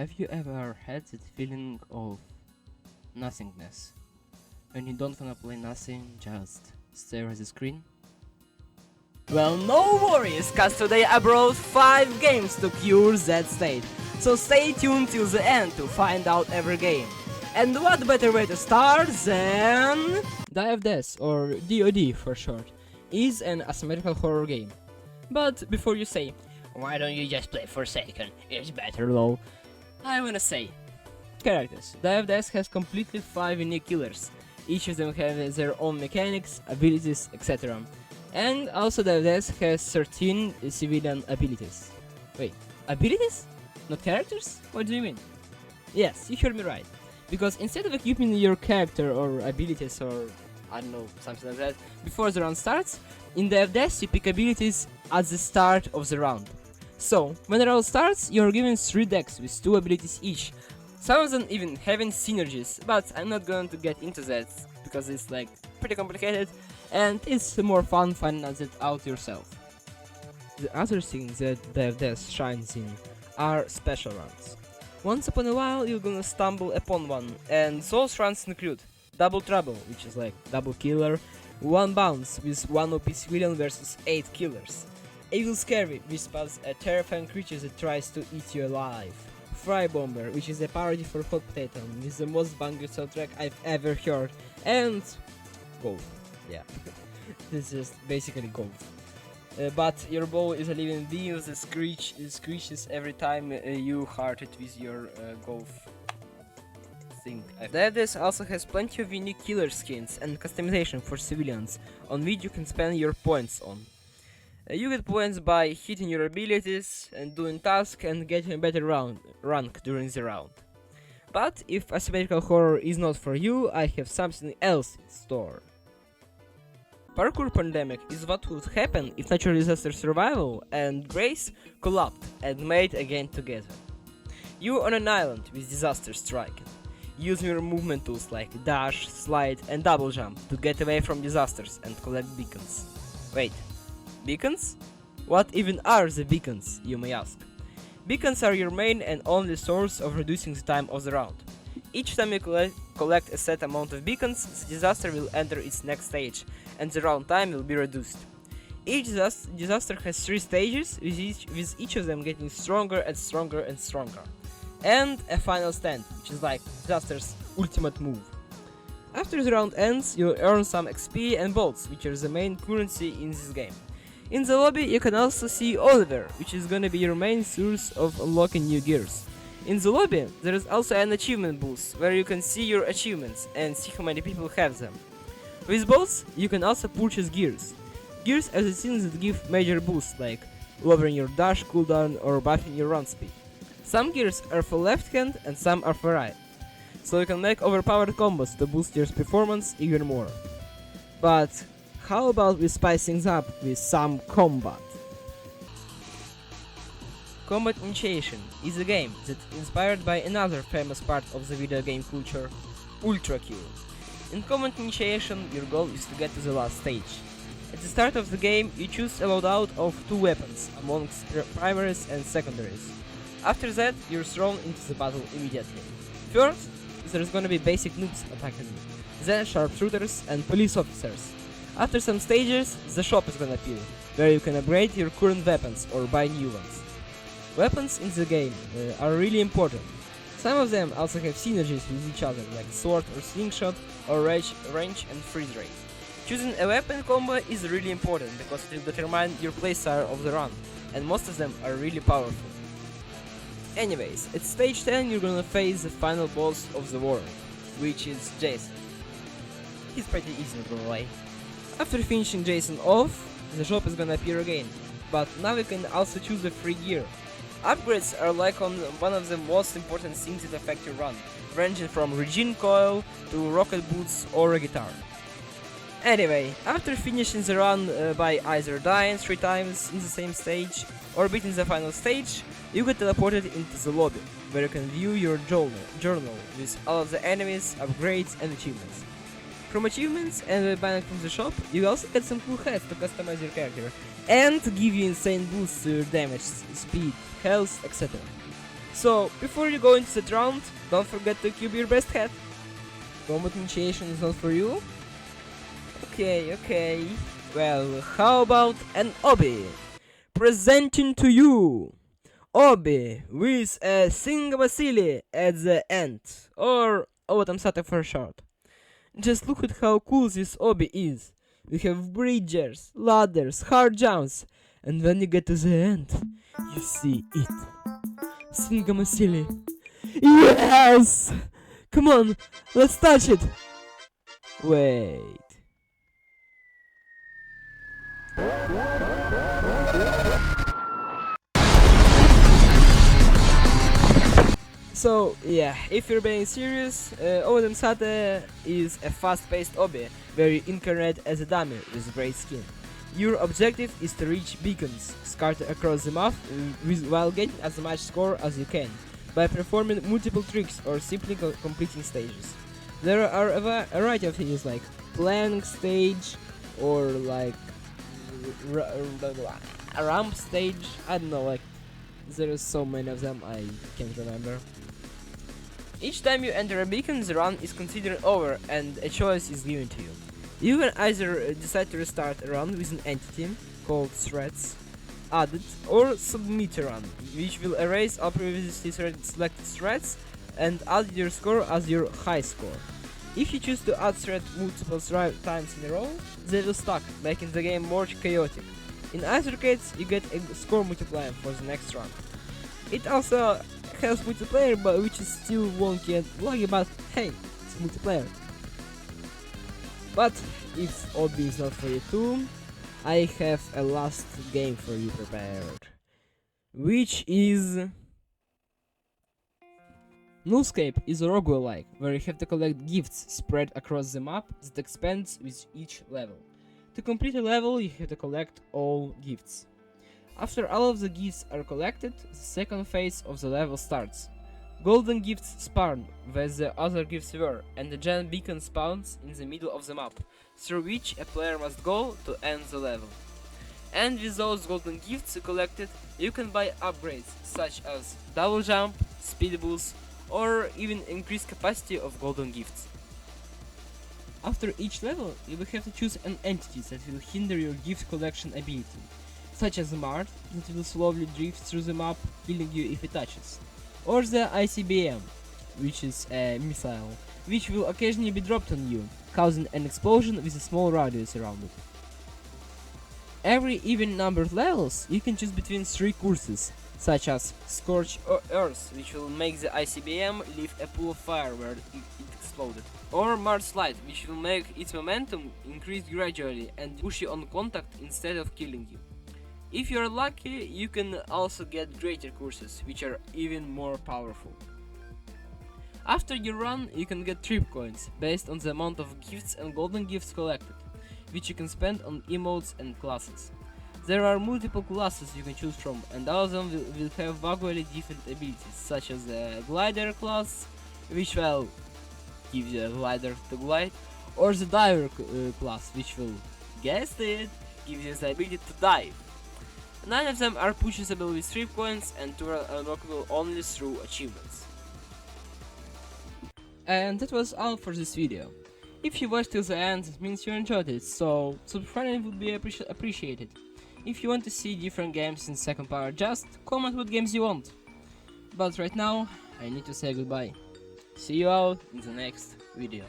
Have you ever had that feeling of nothingness? When you don't wanna play nothing, just stare at the screen? Well, no worries, cause today I brought 5 games to cure that state. So stay tuned till the end to find out every game. And what better way to start than... DFDS, or DOD for short, is an asymmetrical horror game. But before you say, why don't you just play Forsaken, it's better lol, I wanna say, characters. DFDS has completely 5 unique killers. Each of them have their own mechanics, abilities, etc. And also DFDS has 13 civilian abilities. Wait, abilities? Not characters? What do you mean? Yes, you heard me right. Because instead of equipping your character or abilities or I don't know, something like that, before the round starts, in DFDS you pick abilities at the start of the round. So, when the round starts, you're given 3 decks with 2 abilities each. Some of them even having synergies, but I'm not going to get into that, because it's like pretty complicated, and it's more fun finding that out yourself. The other thing that DFDS shines in are special runs. Once upon a while you're gonna stumble upon one, and those runs include Double Trouble, which is like double killer, 1 bounce with 1 OP civilian versus 8 killers, Evil Scary, which spawns a terrifying creature that tries to eat you alive, Fry Bomber, which is a parody for Hot Potato with the most banger soundtrack I've ever heard, and Golf. Yeah, this is basically Golf. But your ball is a living being that screeches every time you heart it with your golf thing. DFDS also has plenty of unique killer skins and customization for civilians, on which you can spend your points on. You get points by hitting your abilities and doing tasks and getting a better rank during the round. But if asymmetrical horror is not for you, I have something else in store. Parkour Pandemic is what would happen if natural disaster survival and Grace collabed and made again together. You on an island with disaster striking. Use your movement tools like dash, slide and double jump to get away from disasters and collect beacons. Wait, beacons? What even are the beacons, you may ask? Beacons are your main and only source of reducing the time of the round. Each time you collect a set amount of beacons, the disaster will enter its next stage, and the round time will be reduced. Each disaster has 3 stages, with each of them getting stronger and stronger and stronger. And a final stand, which is like disaster's ultimate move. After the round ends, you'll earn some XP and bolts, which are the main currency in this game. In the lobby you can also see Oliver, which is gonna be your main source of unlocking new gears. In the lobby, there is also an achievement booth, where you can see your achievements and see how many people have them. With bolts, you can also purchase gears. Gears are the things that give major boosts, like lowering your dash cooldown or buffing your run speed. Some gears are for left hand and some are for right, so you can make overpowered combos to boost your performance even more. But how about we spice things up with some combat? Combat Initiation is a game that is inspired by another famous part of the video game culture, Ultra Kill. In Combat Initiation, your goal is to get to the last stage. At the start of the game, you choose a loadout of 2 weapons, amongst primaries and secondaries. After that, you're thrown into the battle immediately. First, there's gonna be basic noobs attacking you, then sharpshooters and police officers. After some stages, the shop is gonna appear, where you can upgrade your current weapons or buy new ones. Weapons in the game are really important. Some of them also have synergies with each other, like sword or slingshot, or range and freeze rate. Choosing a weapon combo is really important because it will determine your playstyle of the run, and most of them are really powerful. Anyways, at stage 10 you're gonna face the final boss of the world, which is Jason. He's pretty easy, not gonna lie. After finishing Jason off, the shop is gonna appear again, but now you can also choose a free gear. Upgrades are like one of the most important things that affect your run, ranging from Regine Coil to rocket boots or a guitar. Anyway, after finishing the run by either dying 3 times in the same stage or beating the final stage, you get teleported into the lobby, where you can view your journal with all of the enemies, upgrades and achievements. From achievements and buying from the shop, you also get some cool hats to customize your character and to give you insane boosts to your damage, speed, health, etc. So, before you go into the round, don't forget to keep your best hat. Combat initiation is not for you? Okay. Well, how about an obby? Presenting to you obby with a singamacili at the end, or Owatamsate for short. Just look at how cool this obby is. We have bridges, ladders, hard jumps, and when you get to the end, you see it. Singamacili. Yes! Come on, let's touch it! Wait. So yeah, if you're being serious, Owatamsate is a fast-paced obby where you incarnate as a dummy with great skin. Your objective is to reach beacons scattered across the map while getting as much score as you can by performing multiple tricks or simply completing stages. There are a variety of things like plank stage or like a ramp stage. I don't know, like there are so many of them I can't remember. Each time you enter a beacon, the run is considered over and a choice is given to you. You can either decide to restart a run with an entity called threats added, or submit a run, which will erase all previously selected threats and add your score as your high score. If you choose to add threat multiple times in a row, they will stack, making the game more chaotic. In either case, you get a score multiplier for the next run. It also has multiplayer, but which is still wonky and laggy, but hey, it's multiplayer. But if obby is not for you too, I have a last game for you prepared, which is Nullscape is a roguelike where you have to collect gifts spread across the map that expands with each level. To complete a level, you have to collect all gifts. After all of the gifts are collected, the second phase of the level starts. Golden gifts spawn where the other gifts were, and a giant beacon spawns in the middle of the map, through which a player must go to end the level. And with those golden gifts collected, you can buy upgrades such as double jump, speed boost, or even increased capacity of golden gifts. After each level, you will have to choose an entity that will hinder your gift collection ability, such as a Mart that will slowly drift through the map, killing you if it touches, or the ICBM, which is a missile, which will occasionally be dropped on you, causing an explosion with a small radius around it. Every even-numbered levels, you can choose between 3 courses, such as Scorch Earth, which will make the ICBM leave a pool of fire where it exploded, or Mars Light, which will make its momentum increase gradually and push you on contact instead of killing you. If you're lucky, you can also get greater courses, which are even more powerful. After your run, you can get trip coins, based on the amount of gifts and golden gifts collected, which you can spend on emotes and classes. There are multiple classes you can choose from, and all of them will have vaguely different abilities, such as the glider class, which will give you a glider to glide, or the diver class, which will, guessed it, give you the ability to dive. None of them are purchasable with trip coins and are unlockable only through achievements. And that was all for this video. If you watched till the end, it means you enjoyed it, so subscribing would be appreciated. If you want to see different games in second part, just comment what games you want. But right now, I need to say goodbye. See you all in the next video.